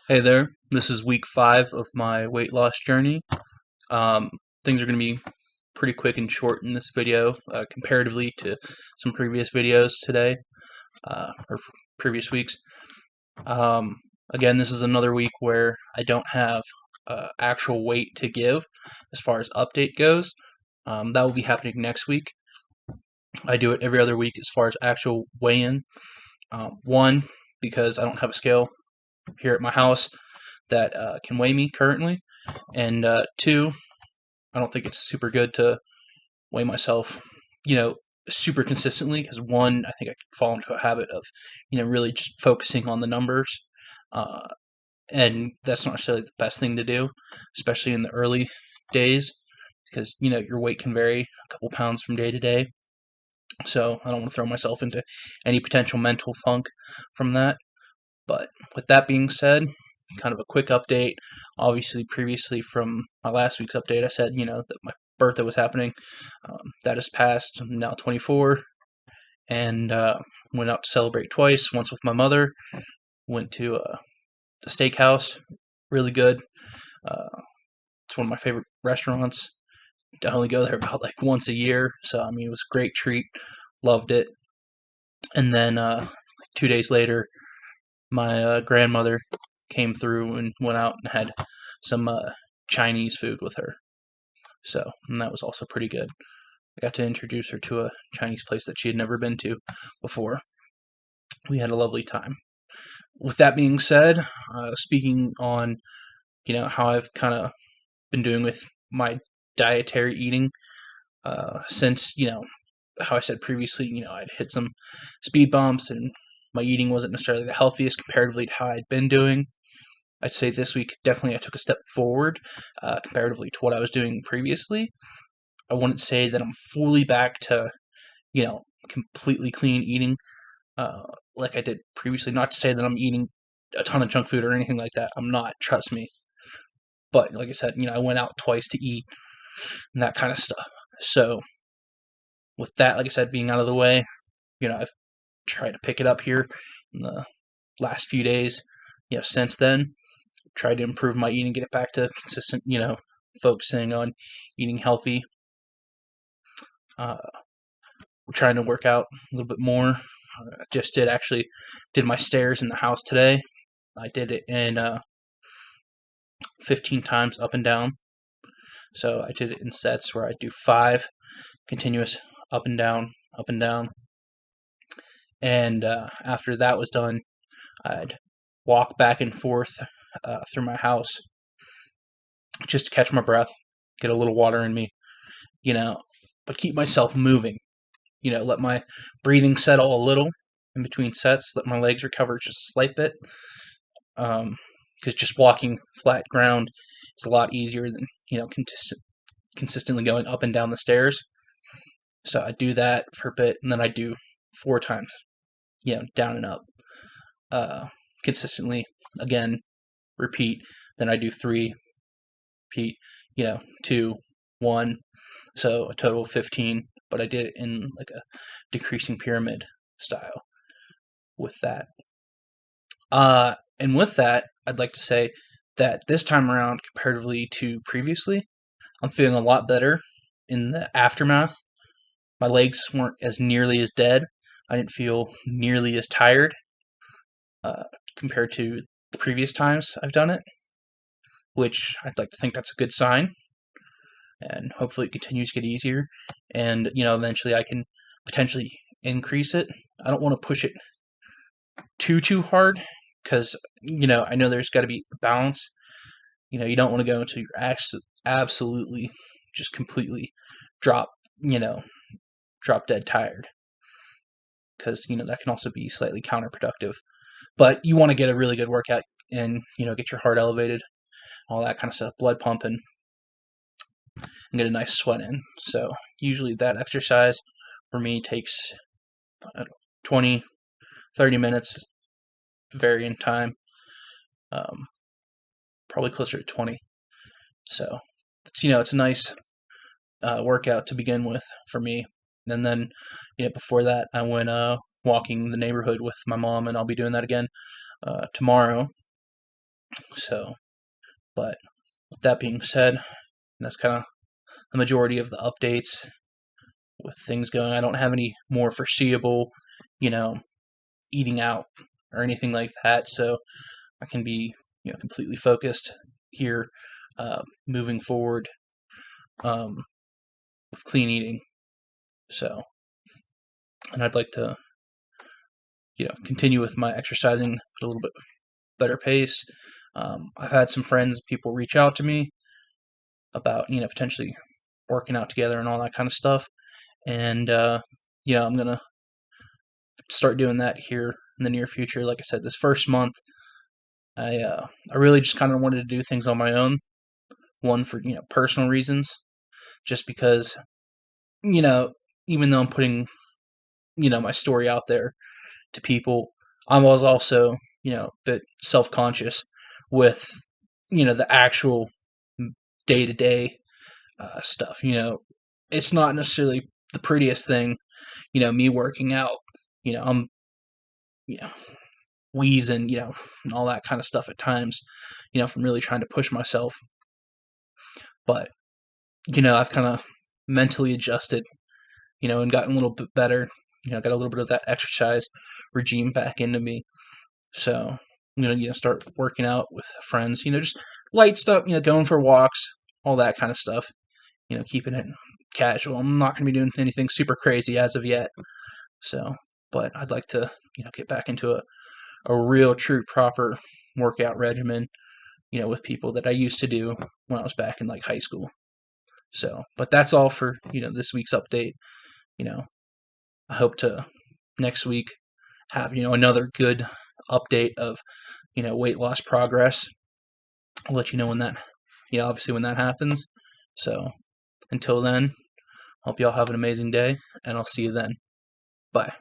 Hey there, this is week 5 of my weight loss journey. Um, Things are going to be pretty quick and short in this video, comparatively to some previous videos today, or previous weeks. Um, Again, this is another week where I don't have actual weight to give as far as update goes. That will be happening next week. I do it every other week as far as actual weigh-in. One, because I don't have a scale here at my house that can weigh me currently. And two, I don't think it's super good to weigh myself, super consistently because one, I think I could fall into a habit of, really just focusing on the numbers. Uh, and that's not necessarily the best thing to do, especially in the early days because, your weight can vary a couple pounds from day to day. So I don't want to throw myself into any potential mental funk from that. But with that being said, kind of a quick update. Obviously, previously from my last week's update, I said, that my birthday was happening. That has passed. I'm now 24 and went out to celebrate twice. Once with my mother. Went to the steakhouse. Really good. Uh, it's one of my favorite restaurants. I only go there about like once a year. So, I mean, it was a great treat. Loved it. And then 2 days later, my grandmother came through and went out and had some Chinese food with her. So, and that was also pretty good. I got to introduce her to a Chinese place that she had never been to before. We had a lovely time. With that being said, speaking on, how I've kind of been doing with my dietary eating, since, how I said previously, I'd hit some speed bumps and my eating wasn't necessarily the healthiest comparatively to how I'd been doing. I'd say this week definitely I took a step forward comparatively to what I was doing previously. I wouldn't say that I'm fully back to, completely clean eating like I did previously. Not to say that I'm eating a ton of junk food or anything like that. I'm not, trust me. But like I said, I went out twice to eat and that kind of stuff. So with that, like I said, being out of the way, I've tried to pick it up here in the last few days. Since then, tried to improve my eating, get it back to consistent, focusing on eating healthy. We're trying to work out a little bit more. I just did my stairs in the house today. I did it in 15 times up and down. So I did it in sets where I do 5 continuous up and down, up and down. And after that was done, I'd walk back and forth through my house just to catch my breath, get a little water in me, but keep myself moving. Let my breathing settle a little in between sets, let my legs recover just a slight bit. Because just walking flat ground is a lot easier than, consistently going up and down the stairs. So I do that for a bit, and then I do 4 times, down and up, consistently. Again, repeat. Then I do 3, repeat, 2, 1. So a total of 15. But I did it in like a decreasing pyramid style with that. And with that, I'd like to say that this time around, comparatively to previously, I'm feeling a lot better in the aftermath. My legs weren't as nearly as dead. I didn't feel nearly as tired uh, compared to the previous times I've done it, which I'd like to think that's a good sign. And hopefully it continues to get easier. And, eventually I can potentially increase it. I don't want to push it too hard because, I know there's got to be a balance. You don't want to go until you're absolutely just completely drop, drop dead tired. Because, that can also be slightly counterproductive. But you want to get a really good workout and, get your heart elevated, all that kind of stuff, blood pumping, and get a nice sweat in. So usually that exercise for me takes 20, 30 minutes, varying time, probably closer to 20. So it's a nice workout to begin with for me. And then, before that, I went walking the neighborhood with my mom, and I'll be doing that again tomorrow. So, but with that being said, that's kind of the majority of the updates with things going. I don't have any more foreseeable, you know, eating out or anything like that, so I can be, completely focused here, moving forward, with clean eating. So, and I'd like to, continue with my exercising at a little bit better pace. I've had some friends, people reach out to me about, potentially working out together and all that kind of stuff. And, I'm going to start doing that here in the near future. Like I said, this first month, I really just kind of wanted to do things on my own. One, for, personal reasons, just because, even though I'm putting, my story out there to people, I was also, a bit self-conscious with, the actual day-to-day stuff. It's not necessarily the prettiest thing, me working out. I'm, you know, wheezing, and all that kind of stuff at times, from really trying to push myself. But, I've kind of mentally adjusted, and gotten a little bit better. Got a little bit of that exercise regime back into me. So I'm gonna, start working out with friends. Just light stuff. Going for walks, all that kind of stuff. Keeping it casual. I'm not gonna be doing anything super crazy as of yet. So, but I'd like to, get back into a real, true, proper workout regimen. With people that I used to do when I was back in like high school. So, but that's all for this week's update. I hope to next week have another good update of weight loss progress. I'll let you know when that obviously when that happens. So until then, hope y'all have an amazing day, and I'll see you then. Bye.